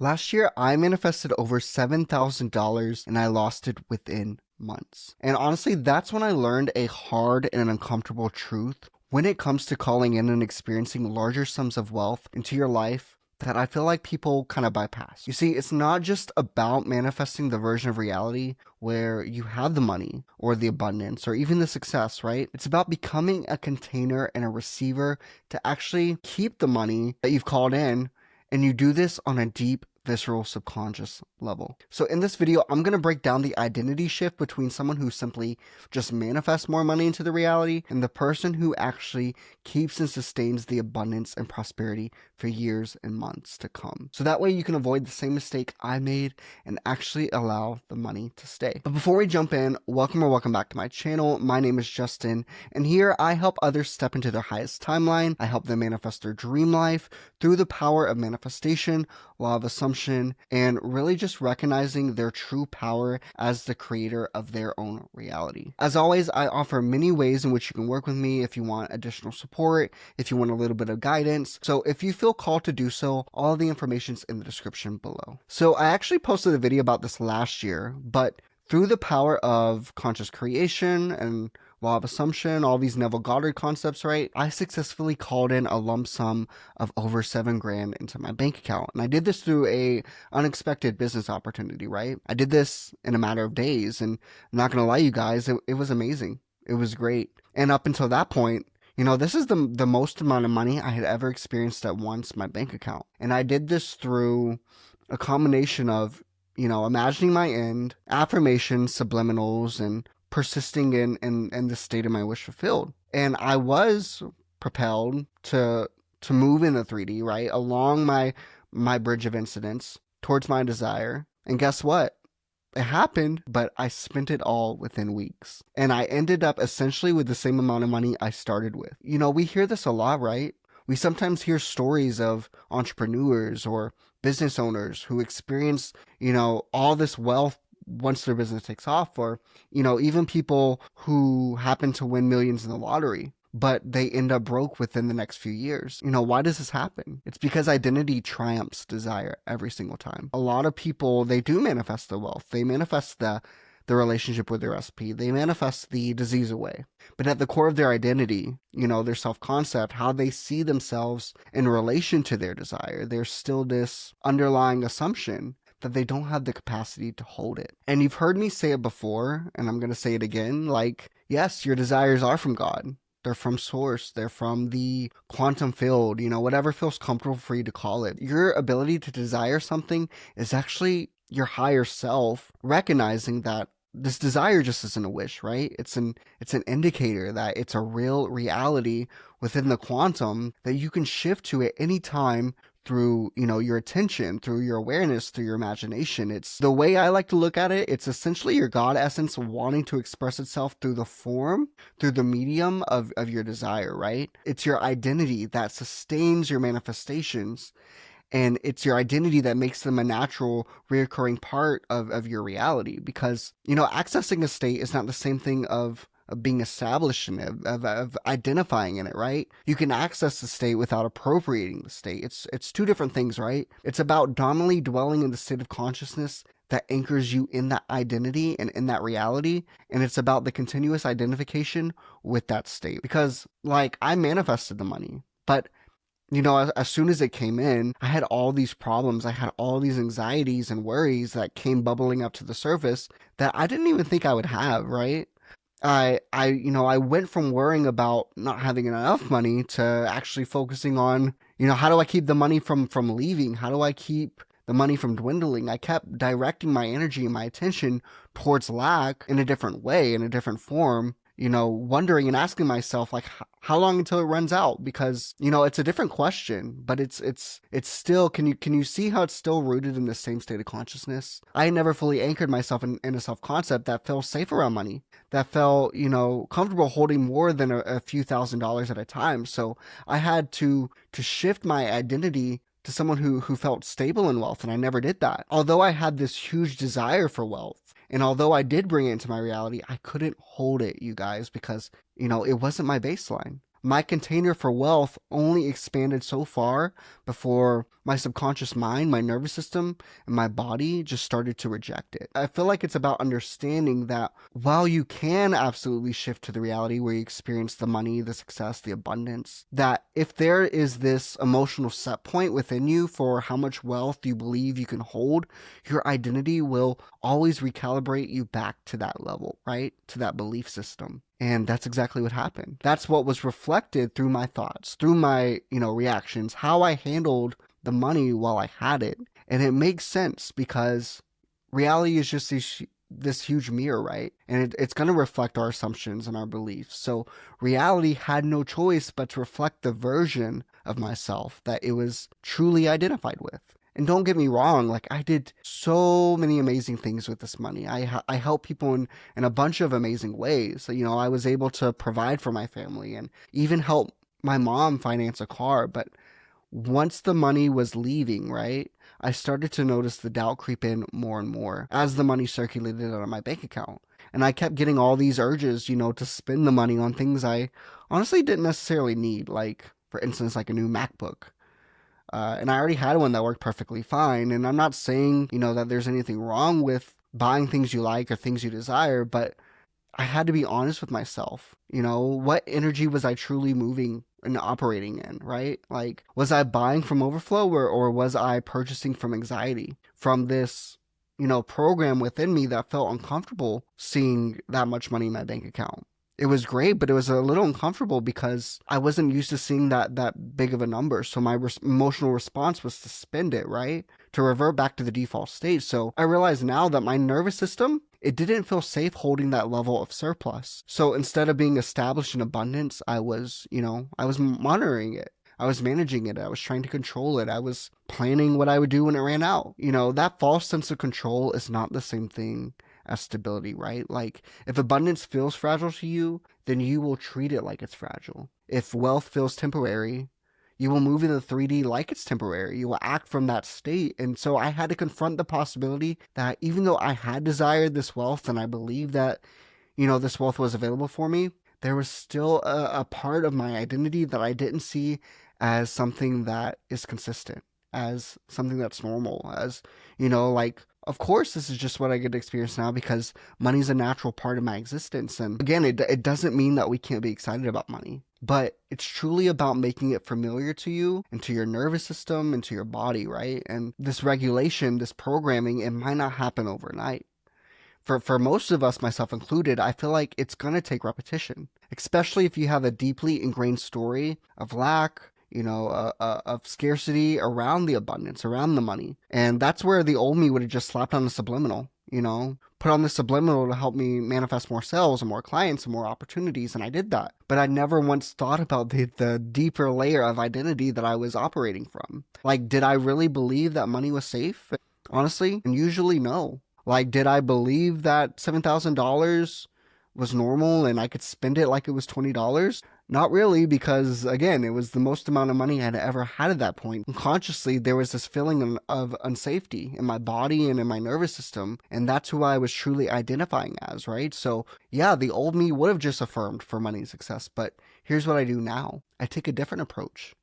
Last year, I manifested over $7,000 and I lost it within months. And honestly, that's when I learned a hard and uncomfortable truth when it comes to calling in and experiencing larger sums of wealth into your life that I feel like people kind of bypass. You see, it's not just about manifesting the version of reality where you have the money or the abundance or even the success, right? It's about becoming a container and a receiver to actually keep the money that you've called in, and you do this on a deep, visceral, subconscious level. So in this video, I'm going to break down the identity shift between someone who simply just manifests more money into the reality and the person who actually keeps and sustains the abundance and prosperity for years and months to come. So that way you can avoid the same mistake I made and actually allow the money to stay. But before we jump in, welcome back to my channel. My name is Justin, and here I help others step into their highest timeline. I help them manifest their dream life through the power of manifestation, law of assumption, and really just recognizing their true power as the creator of their own reality. As always, I offer many ways in which you can work with me if you want additional support, if you want a little bit of guidance. So if you feel called to do so, all the information's in the description below. So I actually posted a video about this last year, but through the power of conscious creation and law of assumption, all these Neville Goddard concepts, right? I successfully called in a lump sum of over $7,000 into my bank account. And I did this through a unexpected business opportunity, right? I did this in a matter of days, and I'm not going to lie, you guys, it was amazing. It was great. And up until that point, you know, this is the most amount of money I had ever experienced at once in my bank account. And I did this through a combination of, you know, imagining my end, affirmations, subliminals, and persisting in the state of my wish fulfilled. And I was propelled to move in the 3D, right, along my bridge of incidents towards my desire. And guess what? It happened, but I spent it all within weeks. And I ended up essentially with the same amount of money I started with. You know, we hear this a lot, right? We sometimes hear stories of entrepreneurs or business owners who experience, you know, all this wealth once their business takes off, or, you know, even people who happen to win millions in the lottery, but they end up broke within the next few years. You know, why does this happen? It's because identity triumphs desire every single time. A lot of people, they do manifest the wealth. They manifest the relationship with their recipe. They manifest the disease away. But at the core of their identity, you know, their self-concept, how they see themselves in relation to their desire, there's still this underlying assumption that they don't have the capacity to hold it. And you've heard me say it before, and I'm going to say it again, like, yes, your desires are from God. They're from source. They're from the quantum field, you know, whatever feels comfortable for you to call it. Your ability to desire something is actually your higher self recognizing that this desire just isn't a wish, right? It's an indicator that it's a real reality within the quantum that you can shift to at any time through, you know, your attention, through your awareness, through your imagination. It's the way I like to look at it. It's essentially your God essence wanting to express itself through the form, through the medium of your desire, right? It's your identity that sustains your manifestations. And it's your identity that makes them a natural, reoccurring part of your reality. Because, you know, accessing a state is not the same thing of being established in it, of identifying in it, right? You can access the state without appropriating the state. It's two different things, right? It's about dominantly dwelling in the state of consciousness that anchors you in that identity and in that reality. And it's about the continuous identification with that state. Because, like, I manifested the money, but you know, as soon as it came in, I had all these problems. I had all these anxieties and worries that came bubbling up to the surface that I didn't even think I would have, right? I went from worrying about not having enough money to actually focusing on, you know, how do I keep the money from leaving? How do I keep the money from dwindling? I kept directing my energy and my attention towards lack in a different way, in a different form, you know, wondering and asking myself, like, how long until it runs out? Because, you know, it's a different question, but it's still, can you see how it's still rooted in the same state of consciousness? I never fully anchored myself in a self-concept that felt safe around money, that felt, you know, comfortable holding more than a few $1,000s at a time. So I had to shift my identity to someone who felt stable in wealth, and I never did that. Although I had this huge desire for wealth, and although I did bring it into my reality, I couldn't hold it, you guys, because, you know, it wasn't my baseline. My container for wealth only expanded so far before my subconscious mind, my nervous system, and my body just started to reject it. I feel like it's about understanding that while you can absolutely shift to the reality where you experience the money, the success, the abundance, that if there is this emotional set point within you for how much wealth you believe you can hold, your identity will always recalibrate you back to that level, right? To that belief system. And that's exactly what happened. That's what was reflected through my thoughts, through my, reactions, how I handled the money while I had it. And it makes sense because reality is just this huge mirror, right? And it's going to reflect our assumptions and our beliefs. So reality had no choice but to reflect the version of myself that it was truly identified with. And don't get me wrong, like I did so many amazing things with this money. I helped people in a bunch of amazing ways. So, I was able to provide for my family and even help my mom finance a car. But once the money was leaving, right, I started to notice the doubt creep in more and more as the money circulated out of my bank account. And I kept getting all these urges, to spend the money on things I honestly didn't necessarily need, like, for instance, like a new MacBook. And I already had one that worked perfectly fine. And I'm not saying, that there's anything wrong with buying things you like or things you desire, but I had to be honest with myself. What energy was I truly moving and operating in, right? Like, was I buying from overflow or was I purchasing from anxiety, from this, program within me that felt uncomfortable seeing that much money in my bank account? It was great, but it was a little uncomfortable because I wasn't used to seeing that big of a number. So my emotional response was to spend it, right? To revert back to the default state. So I realize now that my nervous system, it didn't feel safe holding that level of surplus. So instead of being established in abundance, I was monitoring it. I was managing it. I was trying to control it. I was planning what I would do when it ran out. That false sense of control is not the same thing as stability, right? Like, if abundance feels fragile to you, then you will treat it like it's fragile. If wealth feels temporary, you will move into 3D like it's temporary. You will act from that state. And so I had to confront the possibility that even though I had desired this wealth and I believed that, this wealth was available for me, there was still a part of my identity that I didn't see as something that is consistent, as something that's normal, as, like, of course, this is just what I get to experience now because money's a natural part of my existence. And again, it doesn't mean that we can't be excited about money, but it's truly about making it familiar to you and to your nervous system and to your body, right? And this regulation, this programming, it might not happen overnight. For most of us, myself included, I feel like it's going to take repetition, especially if you have a deeply ingrained story of lack, of scarcity around the abundance, around the money. And that's where the old me would have just slapped on the subliminal, put on the subliminal to help me manifest more sales and more clients and more opportunities. And I did that. But I never once thought about the deeper layer of identity that I was operating from. Like, did I really believe that money was safe? Honestly, and usually no. Like, did I believe that $7,000 was normal and I could spend it like it was $20? Not really, because again, it was the most amount of money I'd ever had at that point. Unconsciously, there was this feeling of unsafety in my body and in my nervous system, and that's who I was truly identifying as, right? So yeah, the old me would have just affirmed for money and success, but here's what I do now. I take a different approach.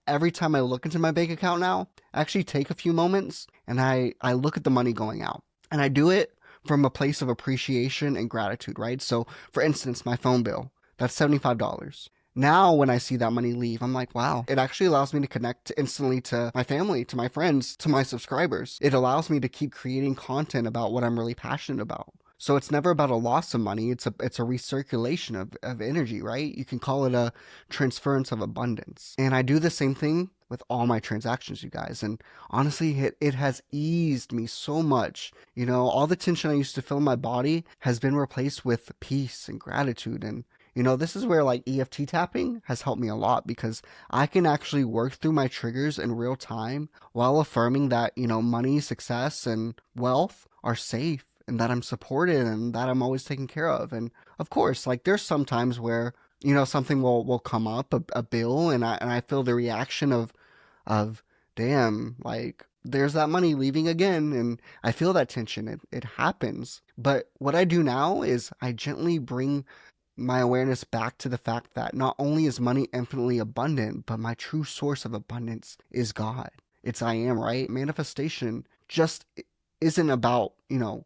Every time I look into my bank account now, I actually take a few moments and I look at the money going out. And I do it from a place of appreciation and gratitude, right? So for instance, my phone bill, that's $75. Now, when I see that money leave, I'm like, wow, it actually allows me to connect instantly to my family, to my friends, to my subscribers. It allows me to keep creating content about what I'm really passionate about. So it's never about a loss of money. It's a recirculation of energy, right? You can call it a transference of abundance. And I do the same thing with all my transactions, you guys. And honestly, it has eased me so much. All the tension I used to feel in my body has been replaced with peace and gratitude. And this is where like EFT tapping has helped me a lot because I can actually work through my triggers in real time while affirming that, money, success, and wealth are safe and that I'm supported and that I'm always taken care of. And of course, like there's some times where, something will come up, a bill, and I feel the reaction of damn, like there's that money leaving again, and I feel that tension. It happens. But what I do now is I gently bring my awareness back to the fact that not only is money infinitely abundant, but my true source of abundance is God. It's I am, right? Manifestation just isn't about,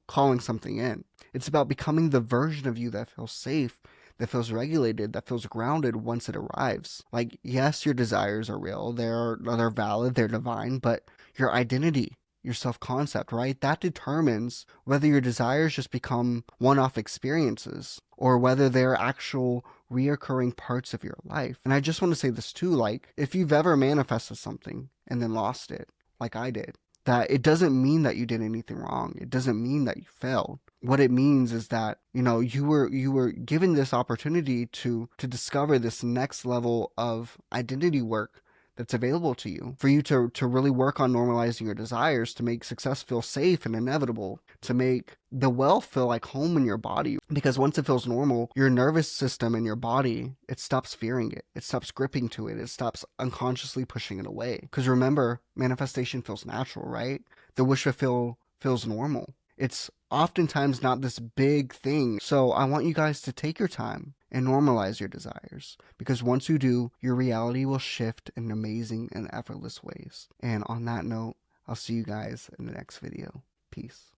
calling something in. It's about becoming the version of you that feels safe, that feels regulated, that feels grounded once it arrives. Like, yes, your desires are real, they're valid, they're divine, but your identity, your self-concept, right? That determines whether your desires just become one-off experiences or whether they're actual reoccurring parts of your life. And I just want to say this too, like, if you've ever manifested something and then lost it, like I did, that it doesn't mean that you did anything wrong. It doesn't mean that you failed. What it means is that, you were given this opportunity to discover this next level of identity work that's available to you, for you to really work on normalizing your desires, to make success feel safe and inevitable, to make the wealth feel like home in your body. Because once it feels normal, your nervous system and your body, it stops fearing it. It stops gripping to it. It stops unconsciously pushing it away. Because remember, manifestation feels natural, right? The wish fulfill feels normal. It's oftentimes not this big thing. So I want you guys to take your time and normalize your desires, because once you do, your reality will shift in amazing and effortless ways. And on that note, I'll see you guys in the next video. Peace.